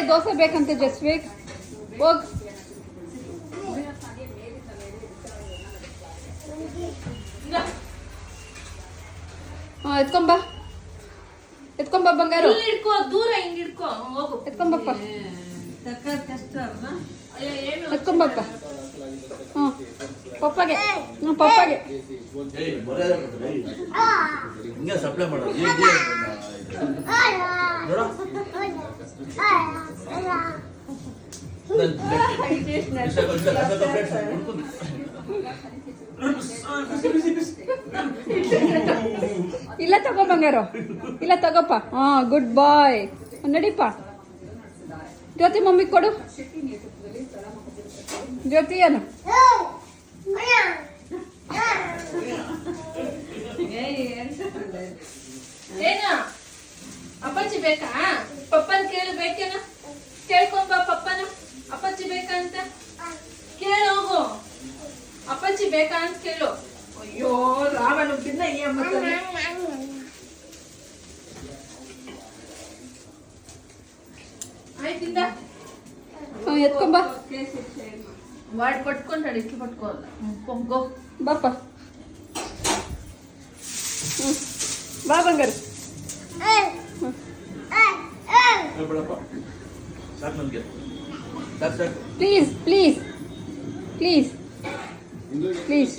ದೋಸೆ ಬೇಕಂತೆ ಜಸ್ವೀಕ್ ಹೋಗ್. ಎತ್ಕೊಂಬ ಎತ್ಕೊಂಬ ಬಂಗಾರು, ದೂರ ಹಿಂಗ್ ಹಿಡ್ಕೊ ಹೋಗು. ಎತ್ಕೊಂಬಪ್ಪ, ಎತ್ಕೊಂಬಪ್ಪ. ಪಪ್ಪಗೆ ಪಪ್ಪಗೆ ಸಪ್ಲೈ ಮಾಡೋದು ಇಲ್ಲ ತಗೋ ಬಂಗಾರು, ಇಲ್ಲ ತಗೋಪ್ಪ. ಗುಡ್ ಬಾಯ್. ನಡಿಪ್ಪ. ಜ್ಯೋತಿ ಮಮ್ಮಿ ಕೊಡು. ಜ್ಯೋತಿ ಏನು ಏನ ಅಪ್ಪಾಜಿ ಬೇಕಾ? ಪಪ್ಪನ್ ಕೇಳು, ಬೇಕೇನ ಕೇಳ್ಕೊಂಬ ಪಪ್ಪನ. ಅಪ್ಪಾಜಿ ಬೇಕಾ ಅಂತ ಕೇಳು, ಹೋಗು. ಅಪ್ಪಾಜಿ ಬೇಕಾ ಅಂತ ಕೇಳು. ಅಯ್ಯೋ ರಾವಣ ಬಿನ್ನ ಈ ಅಮ್ಮ ಆಯ್ತಿಂದ ಎತ್ಕೊಂಬ. ವಾಡ್ ಪಟ್ಕೊಂಡಾಡಿ ಇಟ್ಲು ಪಟ್ಕೋಲ್ಲ. ಗೋ ಬಾಪ. ಬಾ ಬಂಗಾರು. Please please please please.